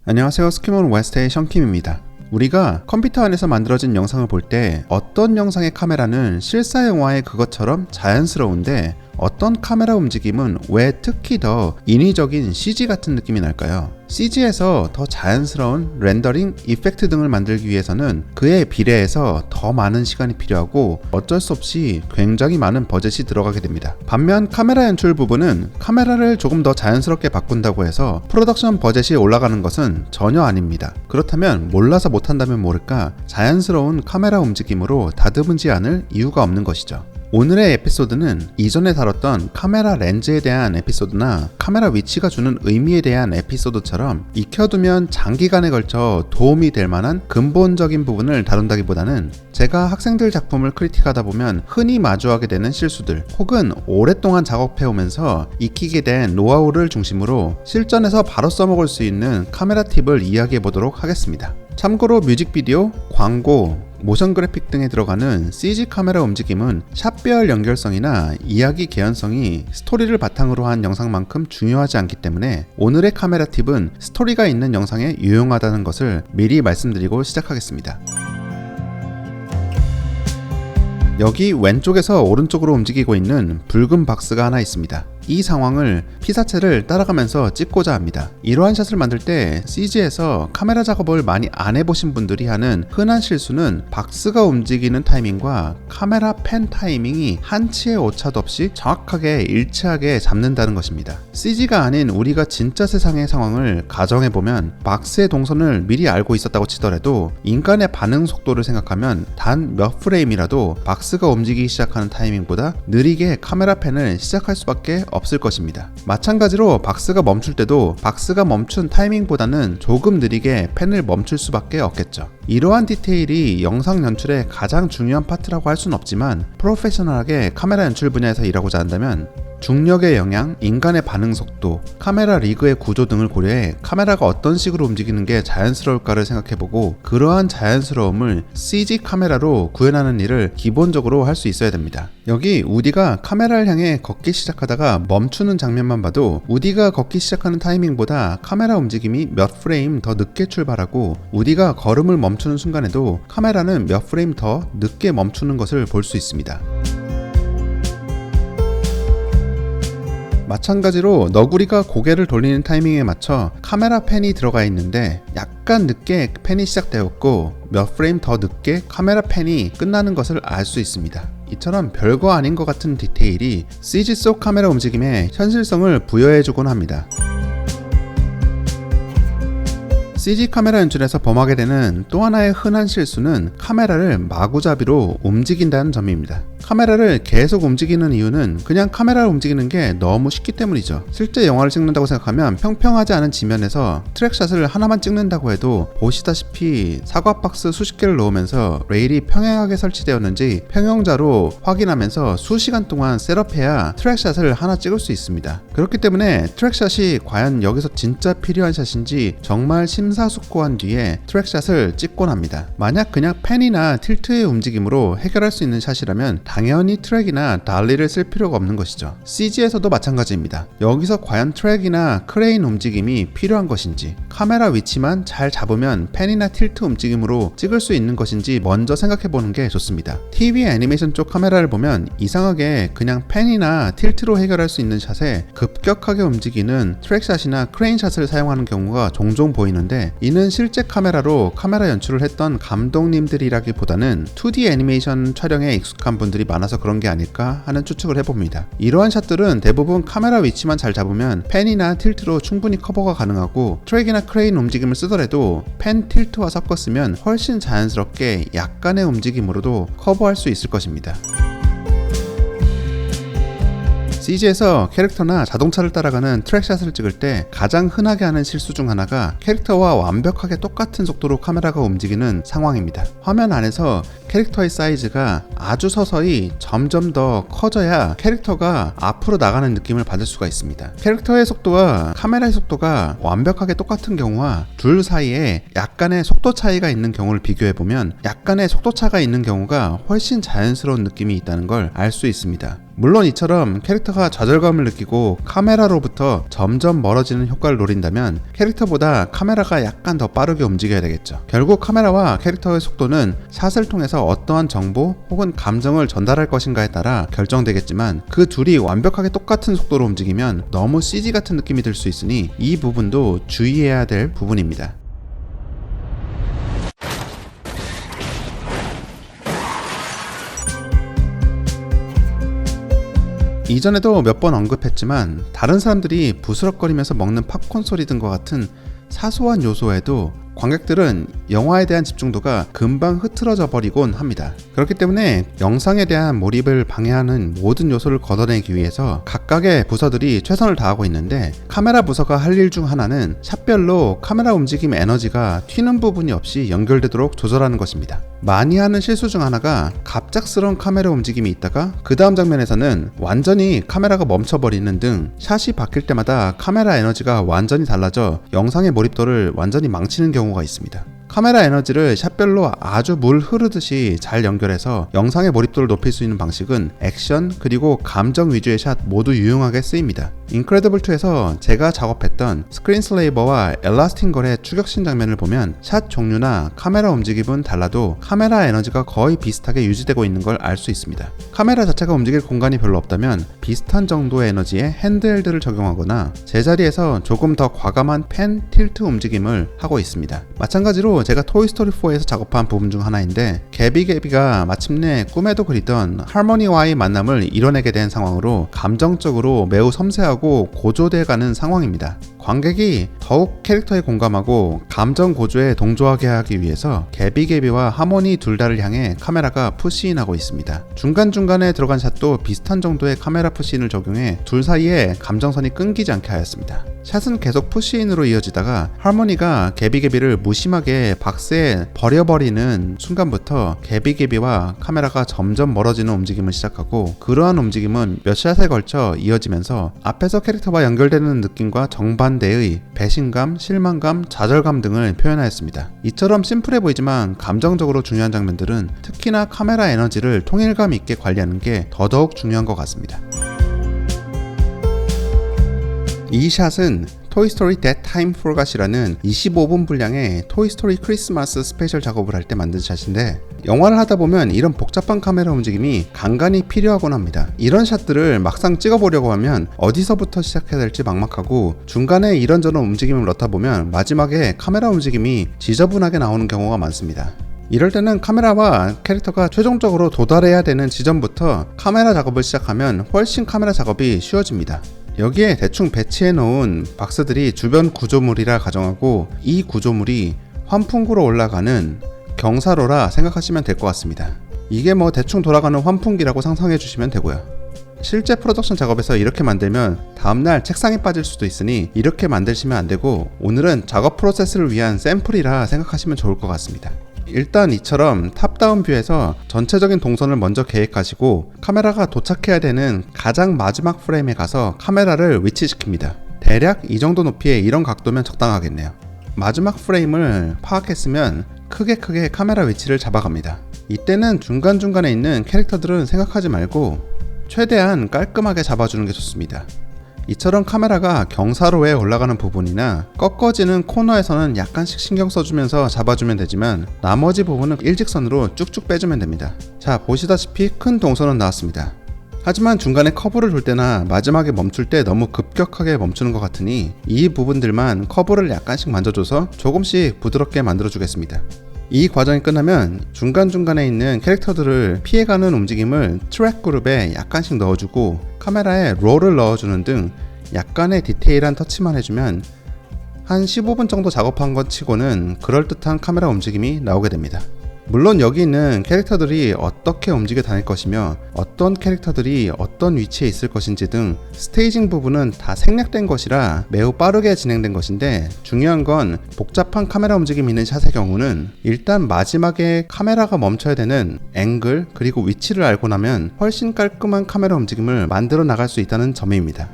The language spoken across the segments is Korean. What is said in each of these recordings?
안녕하세요. 스키몬 웨스트의 션킴입니다. 우리가 컴퓨터 안에서 만들어진 영상을 볼 때 어떤 영상의 카메라는 실사 영화의 그것처럼 자연스러운데 어떤 카메라 움직임은 왜 특히 더 인위적인 CG 같은 느낌이 날까요? CG에서 더 자연스러운 렌더링, 이펙트 등을 만들기 위해서는 그에 비례해서 더 많은 시간이 필요하고 어쩔 수 없이 굉장히 많은 버젯이 들어가게 됩니다. 반면 카메라 연출 부분은 카메라를 조금 더 자연스럽게 바꾼다고 해서 프로덕션 버젯이 올라가는 것은 전혀 아닙니다. 그렇다면 몰라서 못한다면 모를까 자연스러운 카메라 움직임으로 다듬지 않을 이유가 없는 것이죠. 오늘의 에피소드는 이전에 다뤘던 카메라 렌즈에 대한 에피소드나 카메라 위치가 주는 의미에 대한 에피소드처럼 익혀두면 장기간에 걸쳐 도움이 될 만한 근본적인 부분을 다룬다기보다는 제가 학생들 작품을 크리틱하다 보면 흔히 마주하게 되는 실수들 혹은 오랫동안 작업해오면서 익히게 된 노하우를 중심으로 실전에서 바로 써먹을 수 있는 카메라 팁을 이야기해보도록 하겠습니다. 참고로 뮤직비디오, 광고, 모션 그래픽 등에 들어가는 CG 카메라 움직임은 샷별 연결성이나 이야기 개연성이 스토리를 바탕으로 한 영상만큼 중요하지 않기 때문에 오늘의 카메라 팁은 스토리가 있는 영상에 유용하다는 것을 미리 말씀드리고 시작하겠습니다. 여기 왼쪽에서 오른쪽으로 움직이고 있는 붉은 박스가 하나 있습니다. 이 상황을 피사체를 따라가면서 찍고자 합니다. 이러한 샷을 만들 때 CG에서 카메라 작업을 많이 안 해보신 분들이 하는 흔한 실수는 박스가 움직이는 타이밍과 카메라 펜 타이밍이 한치의 오차도 없이 정확하게 일치하게 잡는다는 것입니다. CG가 아닌 우리가 진짜 세상의 상황을 가정해보면 박스의 동선을 미리 알고 있었다고 치더라도 인간의 반응 속도를 생각하면 단 몇 프레임이라도 박스가 움직이기 시작하는 타이밍보다 느리게 카메라 펜을 시작할 수밖에 없을 것입니다. 마찬가지로 박스가 멈출 때도 박스가 멈춘 타이밍보다는 조금 느리게 펜을 멈출 수밖에 없겠죠. 이러한 디테일이 영상 연출의 가장 중요한 파트라고 할 수는 없지만 프로페셔널하게 카메라 연출 분야에서 일하고자 한다면 중력의 영향, 인간의 반응 속도, 카메라 리그의 구조 등을 고려해 카메라가 어떤 식으로 움직이는 게 자연스러울까를 생각해보고 그러한 자연스러움을 CG 카메라로 구현하는 일을 기본적으로 할 수 있어야 됩니다. 여기 우디가 카메라를 향해 걷기 시작하다가 멈추는 장면만 봐도 우디가 걷기 시작하는 타이밍보다 카메라 움직임이 몇 프레임 더 늦게 출발하고 우디가 걸음을 멈추는 순간에도 카메라는 몇 프레임 더 늦게 멈추는 것을 볼 수 있습니다. 마찬가지로 너구리가 고개를 돌리는 타이밍에 맞춰 카메라 펜이 들어가 있는데 약간 늦게 펜이 시작되었고 몇 프레임 더 늦게 카메라 펜이 끝나는 것을 알 수 있습니다. 이처럼 별거 아닌 것 같은 디테일이 CG 속 카메라 움직임에 현실성을 부여해주곤 합니다. CG 카메라 연출에서 범하게 되는 또 하나의 흔한 실수는 카메라를 마구잡이로 움직인다는 점입니다. 카메라를 계속 움직이는 이유는 그냥 카메라를 움직이는 게 너무 쉽기 때문이죠. 실제 영화를 찍는다고 생각하면 평평하지 않은 지면에서 트랙샷을 하나만 찍는다고 해도 보시다시피 사과 박스 수십 개를 넣으면서 레일이 평행하게 설치되었는지 평형자로 확인하면서 수시간 동안 셋업해야 트랙샷을 하나 찍을 수 있습니다. 그렇기 때문에 트랙샷이 과연 여기서 진짜 필요한 샷인지 정말 심사숙고한 뒤에 트랙샷을 찍곤 합니다. 만약 그냥 펜이나 틸트의 움직임으로 해결할 수 있는 샷이라면 당연히 트랙이나 달리를 쓸 필요가 없는 것이죠. CG에서도 마찬가지입니다. 여기서 과연 트랙이나 크레인 움직임이 필요한 것인지 카메라 위치만 잘 잡으면 펜이나 틸트 움직임으로 찍을 수 있는 것인지 먼저 생각해보는 게 좋습니다. TV 애니메이션 쪽 카메라를 보면 이상하게 그냥 펜이나 틸트로 해결할 수 있는 샷에 급격하게 움직이는 트랙샷이나 크레인샷을 사용하는 경우가 종종 보이는데 이는 실제 카메라로 카메라 연출을 했던 감독님들이라기보다는 2D 애니메이션 촬영에 익숙한 분들이 많아서 그런 게 아닐까 하는 추측을 해봅니다. 이러한 샷들은 대부분 카메라 위치만 잘 잡으면 펜이나 틸트로 충분히 커버가 가능하고 트랙이나 크레인 움직임을 쓰더라도 펜 틸트와 섞어 쓰면 훨씬 자연스럽게 약간의 움직임으로도 커버할 수 있을 것입니다. CG에서 캐릭터나 자동차를 따라가는 트랙샷을 찍을 때 가장 흔하게 하는 실수 중 하나가 캐릭터와 완벽하게 똑같은 속도로 카메라가 움직이는 상황입니다. 화면 안에서 캐릭터의 사이즈가 아주 서서히 점점 더 커져야 캐릭터가 앞으로 나가는 느낌을 받을 수가 있습니다. 캐릭터의 속도와 카메라의 속도가 완벽하게 똑같은 경우와 둘 사이에 약간의 속도 차이가 있는 경우를 비교해보면 약간의 속도 차가 있는 경우가 훨씬 자연스러운 느낌이 있다는 걸 알 수 있습니다. 물론 이처럼 캐릭터가 좌절감을 느끼고 카메라로부터 점점 멀어지는 효과를 노린다면 캐릭터보다 카메라가 약간 더 빠르게 움직여야 되겠죠. 결국 카메라와 캐릭터의 속도는 샷을 통해서 어떠한 정보 혹은 감정을 전달할 것인가에 따라 결정되겠지만 그 둘이 완벽하게 똑같은 속도로 움직이면 너무 CG 같은 느낌이 들 수 있으니 이 부분도 주의해야 될 부분입니다. 이전에도 몇 번 언급했지만 다른 사람들이 부스럭거리면서 먹는 팝콘 소리 등과 같은 사소한 요소에도 관객들은 영화에 대한 집중도가 금방 흐트러져 버리곤 합니다. 그렇기 때문에 영상에 대한 몰입을 방해하는 모든 요소를 걷어내기 위해서 각각의 부서들이 최선을 다하고 있는데 카메라 부서가 할 일 중 하나는 샷별로 카메라 움직임 에너지가 튀는 부분이 없이 연결되도록 조절하는 것입니다. 많이 하는 실수 중 하나가 갑작스러운 카메라 움직임이 있다가 그 다음 장면에서는 완전히 카메라가 멈춰버리는 등 샷이 바뀔 때마다 카메라 에너지가 완전히 달라져 영상의 몰입도를 완전히 망치는 경우가 있습니다. 카메라 에너지를 샷별로 아주 물 흐르듯이 잘 연결해서 영상의 몰입도를 높일 수 있는 방식은 액션 그리고 감정 위주의 샷 모두 유용하게 쓰입니다. 인크레더블2에서 제가 작업했던 스크린슬레이버와 엘라스틴걸의 추격신 장면을 보면 샷 종류나 카메라 움직임은 달라도 카메라 에너지가 거의 비슷하게 유지되고 있는 걸 알 수 있습니다. 카메라 자체가 움직일 공간이 별로 없다면 비슷한 정도의 에너지에 핸드헬드를 적용하거나 제자리에서 조금 더 과감한 펜 틸트 움직임을 하고 있습니다. 마찬가지로 제가 토이스토리4에서 작업한 부분 중 하나인데 개비가 마침내 꿈에도 그리던 할머니와의 만남을 이뤄내게 된 상황으로 감정적으로 매우 섬세하고 고조돼가는 상황입니다. 관객이 더욱 캐릭터에 공감하고 감정 고조에 동조하게 하기 위해서 개비와 하모니 둘 다를 향해 카메라가 푸시인하고 있습니다. 중간중간에 들어간 샷도 비슷한 정도의 카메라 푸시인을 적용해 둘 사이에 감정선이 끊기지 않게 하였습니다. 샷은 계속 푸시인으로 이어지다가 할머니가 개비를 무심하게 박스에 버려버리는 순간부터 개비와 카메라가 점점 멀어지는 움직임을 시작하고 그러한 움직임은 몇 샷에 걸쳐 이어지면서 앞에서 캐릭터와 연결되는 느낌과 정반대의 배신감, 실망감, 좌절감 등을 표현하였습니다. 이처럼 심플해 보이지만 감정적으로 중요한 장면들은 특히나 카메라 에너지를 통일감 있게 관리하는 게 더더욱 중요한 것 같습니다. 이 샷은 토이스토리 That Time Forgot이라는 25분 분량의 토이스토리 크리스마스 스페셜 작업을 할 때 만든 샷인데 영화를 하다 보면 이런 복잡한 카메라 움직임이 간간히 필요하곤 합니다. 이런 샷들을 막상 찍어보려고 하면 어디서부터 시작해야 될지 막막하고 중간에 이런저런 움직임을 넣다 보면 마지막에 카메라 움직임이 지저분하게 나오는 경우가 많습니다. 이럴 때는 카메라와 캐릭터가 최종적으로 도달해야 되는 지점부터 카메라 작업을 시작하면 훨씬 카메라 작업이 쉬워집니다. 여기에 대충 배치해 놓은 박스들이 주변 구조물이라 가정하고 이 구조물이 환풍구로 올라가는 경사로라 생각하시면 될 것 같습니다. 이게 뭐 대충 돌아가는 환풍기라고 상상해 주시면 되고요. 실제 프로덕션 작업에서 이렇게 만들면 다음날 책상에 빠질 수도 있으니 이렇게 만드시면 안 되고 오늘은 작업 프로세스를 위한 샘플이라 생각하시면 좋을 것 같습니다. 일단 이처럼 탑다운 뷰에서 전체적인 동선을 먼저 계획하시고 카메라가 도착해야 되는 가장 마지막 프레임에 가서 카메라를 위치시킵니다. 대략 이 정도 높이의 이런 각도면 적당하겠네요. 마지막 프레임을 파악했으면 크게 카메라 위치를 잡아갑니다. 이때는 중간중간에 있는 캐릭터들은 생각하지 말고 최대한 깔끔하게 잡아주는 게 좋습니다. 이처럼 카메라가 경사로에 올라가는 부분이나 꺾어지는 코너에서는 약간씩 신경 써주면서 잡아주면 되지만 나머지 부분은 일직선으로 쭉쭉 빼주면 됩니다. 자, 보시다시피 큰 동선은 나왔습니다. 하지만 중간에 커브를 돌 때나 마지막에 멈출 때 너무 급격하게 멈추는 것 같으니 이 부분들만 커브를 약간씩 만져줘서 조금씩 부드럽게 만들어주겠습니다. 이 과정이 끝나면 중간중간에 있는 캐릭터들을 피해가는 움직임을 트랙 그룹에 약간씩 넣어주고 카메라에 롤을 넣어주는 등 약간의 디테일한 터치만 해주면 한 15분 정도 작업한 것 치고는 그럴듯한 카메라 움직임이 나오게 됩니다. 물론 여기 있는 캐릭터들이 어떻게 움직여 다닐 것이며 어떤 캐릭터들이 어떤 위치에 있을 것인지 등 스테이징 부분은 다 생략된 것이라 매우 빠르게 진행된 것인데, 중요한 건 복잡한 카메라 움직임이 있는 샷의 경우는 일단 마지막에 카메라가 멈춰야 되는 앵글 그리고 위치를 알고 나면 훨씬 깔끔한 카메라 움직임을 만들어 나갈 수 있다는 점입니다.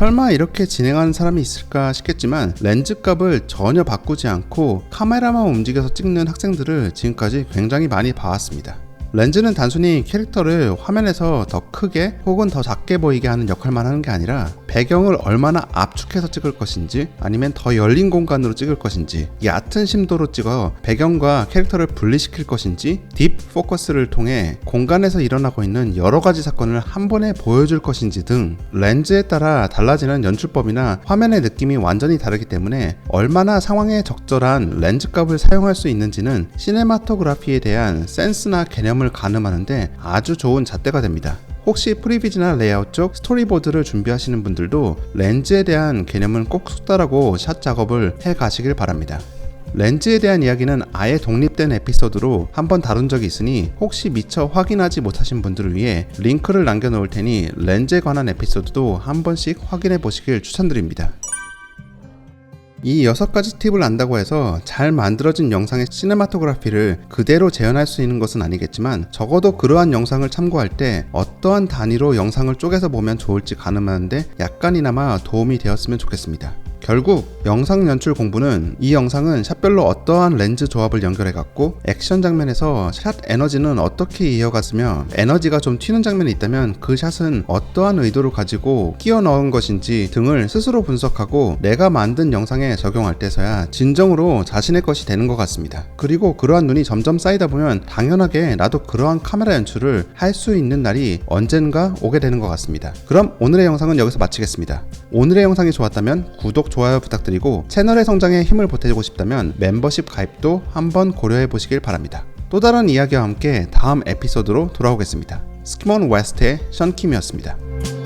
설마 이렇게 진행하는 사람이 있을까 싶겠지만 렌즈 값을 전혀 바꾸지 않고 카메라만 움직여서 찍는 학생들을 지금까지 굉장히 많이 봐왔습니다. 렌즈는 단순히 캐릭터를 화면에서 더 크게 혹은 더 작게 보이게 하는 역할만 하는 게 아니라 배경을 얼마나 압축해서 찍을 것인지 아니면 더 열린 공간으로 찍을 것인지 얕은 심도로 찍어 배경과 캐릭터를 분리시킬 것인지 딥 포커스를 통해 공간에서 일어나고 있는 여러 가지 사건을 한 번에 보여줄 것인지 등 렌즈에 따라 달라지는 연출법이나 화면의 느낌이 완전히 다르기 때문에 얼마나 상황에 적절한 렌즈 값을 사용할 수 있는지는 시네마토그래피에 대한 센스나 개념을 가늠하는데 아주 좋은 잣대가 됩니다. 혹시 프리비즈나 레이아웃 쪽 스토리보드를 준비하시는 분들도 렌즈에 대한 개념은 꼭 숙달하고 샷 작업을 해 가시길 바랍니다. 렌즈에 대한 이야기는 아예 독립된 에피소드로 한번 다룬 적이 있으니 혹시 미처 확인하지 못하신 분들을 위해 링크를 남겨놓을 테니 렌즈에 관한 에피소드도 한 번씩 확인해 보시길 추천드립니다. 이 6가지 팁을 안다고 해서 잘 만들어진 영상의 시네마토그래피를 그대로 재현할 수 있는 것은 아니겠지만 적어도 그러한 영상을 참고할 때 어떠한 단위로 영상을 쪼개서 보면 좋을지 가늠하는데 약간이나마 도움이 되었으면 좋겠습니다. 결국 영상 연출 공부는 이 영상은 샷별로 어떠한 렌즈 조합을 연결해 갖고 액션 장면에서 샷 에너지는 어떻게 이어갔으며 에너지가 좀 튀는 장면이 있다면 그 샷은 어떠한 의도를 가지고 끼워 넣은 것인지 등을 스스로 분석하고 내가 만든 영상에 적용할 때서야 진정으로 자신의 것이 되는 것 같습니다. 그리고 그러한 눈이 점점 쌓이다 보면 당연하게 나도 그러한 카메라 연출을 할 수 있는 날이 언젠가 오게 되는 것 같습니다. 그럼 오늘의 영상은 여기서 마치겠습니다. 오늘의 영상이 좋았다면 구독, 좋아요 부탁드리고 채널의 성장에 힘을 보태주고 싶다면 멤버십 가입도 한번 고려해 보시길 바랍니다. 또 다른 이야기와 함께 다음 에피소드로 돌아오겠습니다. 스키몬 웨스트의 션킴이었습니다.